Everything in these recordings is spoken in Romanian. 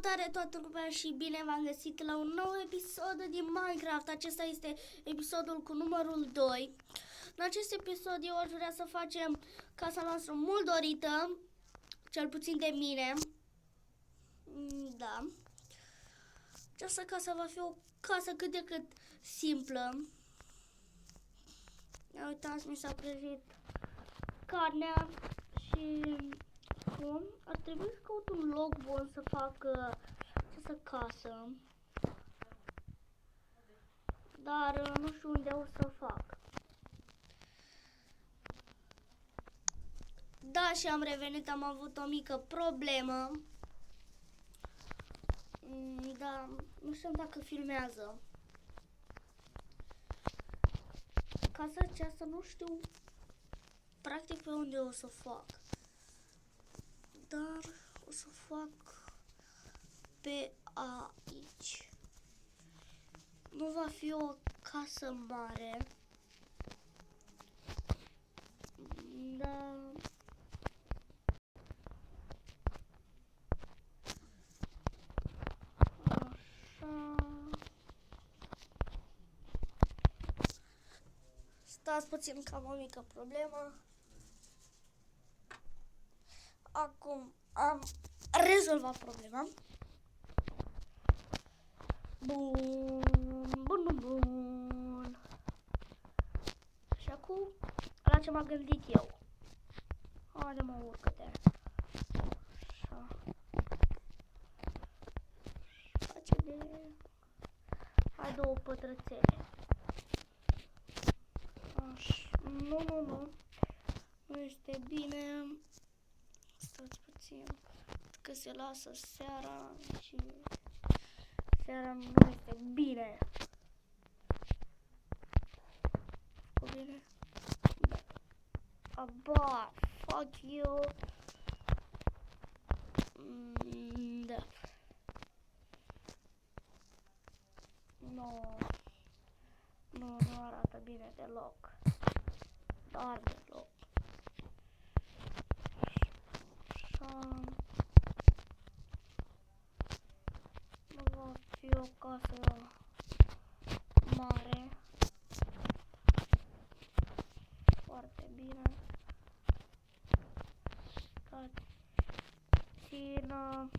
Salutare toată lumea și bine v-am găsit la un nou episod din Minecraft. Acesta este episodul cu numărul 2. În acest episod eu aș vrea să facem casa noastră mult dorită, cel puțin de mine. Da. Această casă va fi o casă cât de cât simplă. Uitați, mi s-a prăjit carnea și acum ar trebui să caut un loc bun să fac această casă. Dar nu știu unde o să fac. Da, și am revenit, am avut o mică problemă. Da, nu știu dacă filmează. Casa aceasta nu știu practic pe unde o să fac. Dar o să fac pe aici. Nu va fi o casă mare. Da. Așa. Stați puțin că am o mică problemă. Acum am rezolvat problema. Bun. Și acum la ce m-am gândit eu. Haide mă, urcă-te. Așa. Face de... Hai două pătrățele. Așa. Nu. Nu este bine. Stați puțin. Că se lasă seara și... Seara nu este bine. O bine? Da. Aba, fuck you. Da. Nu arată bine deloc. Dar deloc. Așa. Nu va fi o casă mare. Foarte bine. Țină.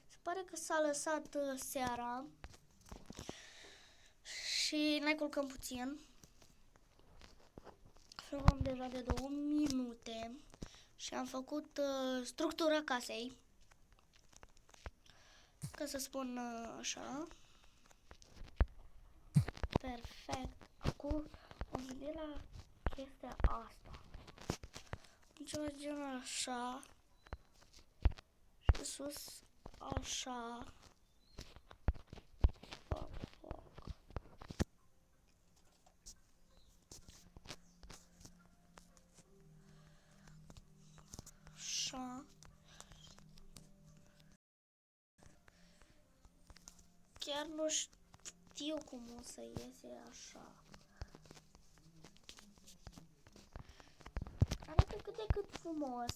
Se pare că s-a lăsat seara. Și ne culcăm puțin. Filmăm deja de 2 minute. Și am făcut structura casei. Ca să spun așa. Perfect. Acum am gândit la chestia asta. Ceva genul așa. Și sus așa. Foc. Așa. Chiar nu știu cum o să iese așa. Arată cât de cât frumos.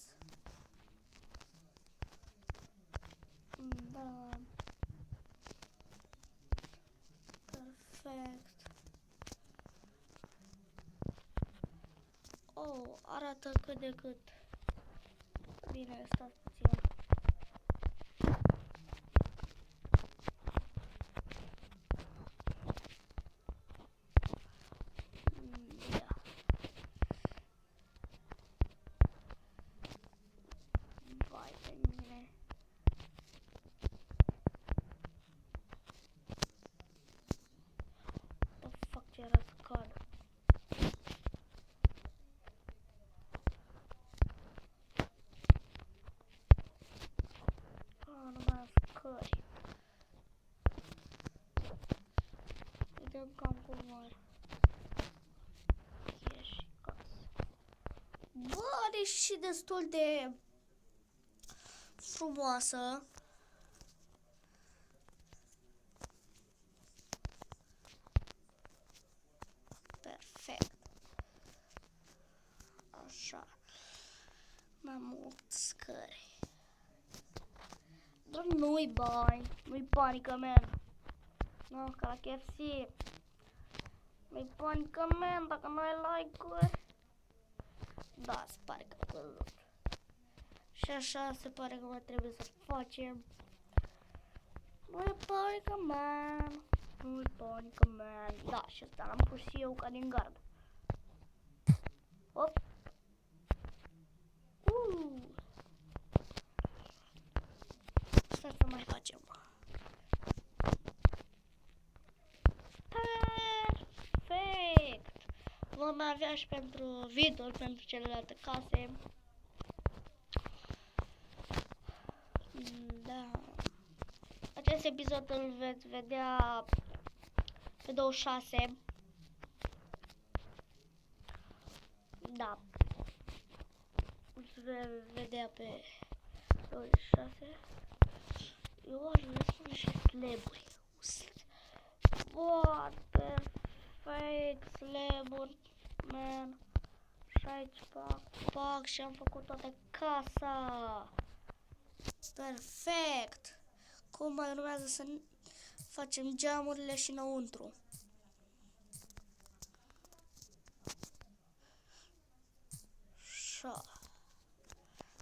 Da. Perfect. Oh, arată cât de cât. Bine, stați puțin. Era să cadă. Nu mai am scări. Vedem cam cum are. E și casă. Bă, are și destul de frumoasă. Perfect. Așa. Mai mult scări. Dar nu-i bani. Nu-i panică, man. Nu, ca la KFC. Nu-i panică, man, dacă nu ai like-uri. Da, se pare că am căzut. Și așa se pare că mai trebuie să facem. Nu-i panică, man. Nu-i panică, man. Da, și ăsta l-am pus și eu ca din gard. Hop. Stai să mai facem. Perfect! Vom avea și pentru viitor, pentru celelalte case. Da. Acest episod îl veți vedea pe 26. Da. Îl veți vedea pe 26. Eu aș vrea să spun și slaburi. What? Perfect, slaburi, man. Și aici, pac, și am făcut toată casa. Perfect. Cum mai urmează să facem geamurile și înăuntru.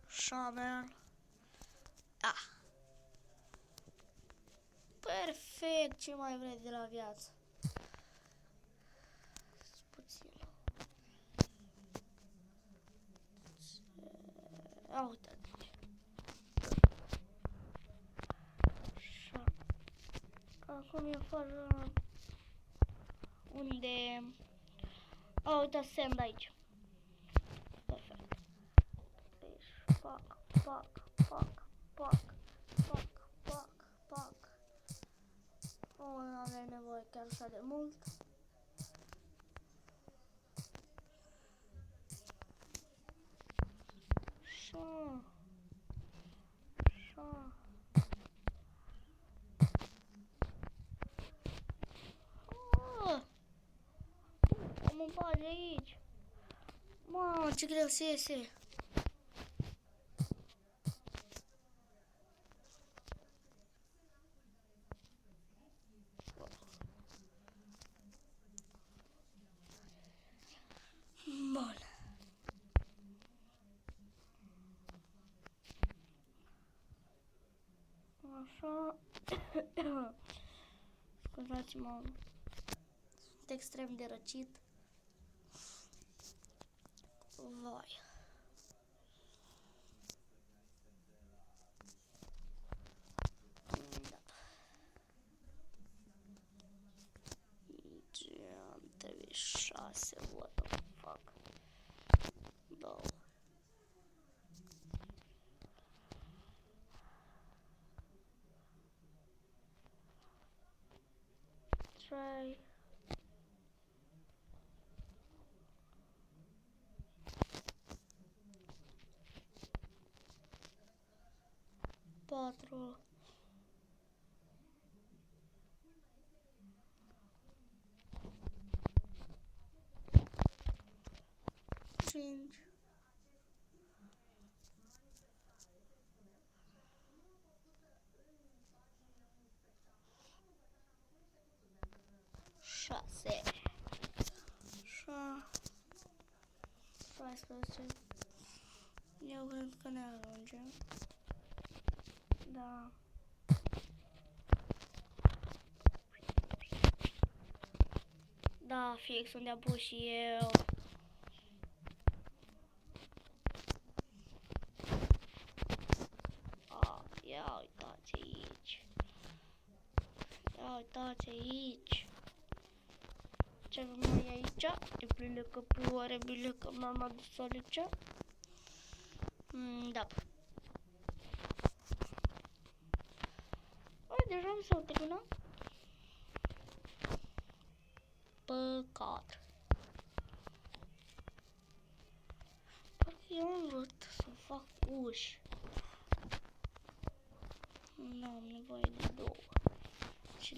Așa, man. Perfect, ce mai vrei de la viață? Puțin. Uite-te. Așa. Acum e fără unde... Uite sand aici. Perfect. Deci, pac. Nu avem nevoie chiar așa de mult. Așa. Am un bag aici. Mamă, ce greu se iese. Bun. Așa. Scuzați-mă. Sunt extrem de răcit. Vai. Da. Am trebuie 6, what the fuck. Două. Trei. 4. 5. 6. Așa. 16. Eu cred că ne ajunge. Da. Da, fix unde am pus și eu. Ia uitați aici. Ia uitați aici. Ce avem noi aici? E bilecă ploare, bilecă m-am adus aici. Da. Deja mi s-au terminat. Păcat. Parcă eu am vrut să fac uși. Nu am nevoie de două. Și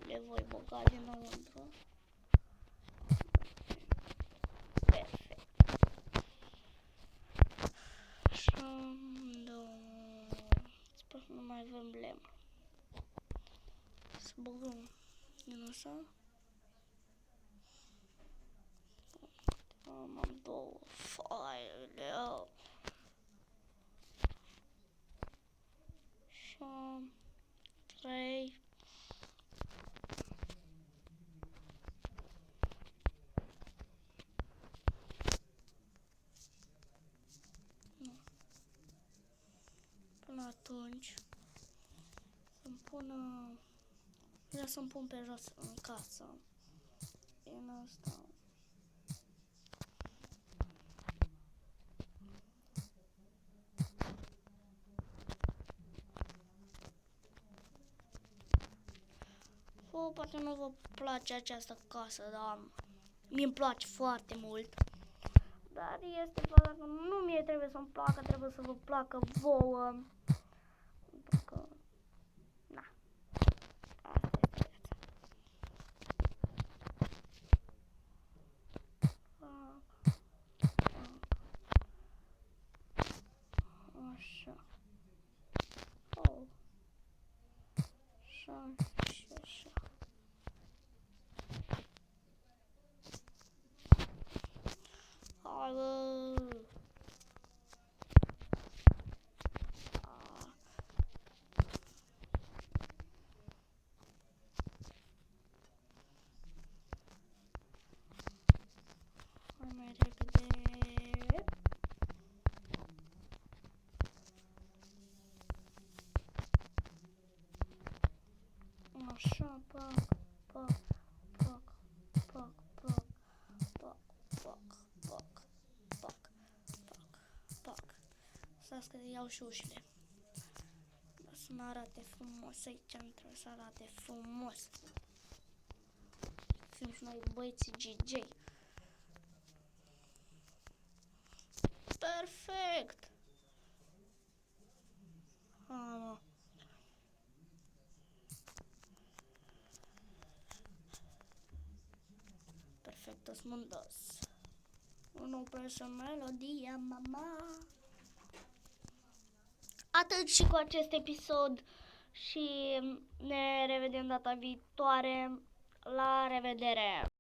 le voi băga dinăuntru. Perfect. Așa, două. Sper să nu mai mai avem lemn. Să băgăm din așa. Am două foaile. Și am 3. Până atunci să-mi pună... Vreau să-mi pun pe jos în casă. În asta. Poate nu vă place această casă, dar mi-mi place foarte mult. Dar este clar că nu mie trebuie să-mi placă, trebuie să vă placă vouă. Pentru că, na, asta este viața. Așa. Oh. Așa și așa. Hai, bă. Hai mai repede. Așa, pac, pac, pac, pac, pac, pac, pac, pac, pac, pac. Stați că iau și ușile. Să ne arate frumos aici, nu trebuie să arate frumos. Fim și noi băieții GJ. Perfect! Mă. Perfectos mundos. Nu presă melodia, mama. Atât și cu acest episod și ne revedem data viitoare. La revedere!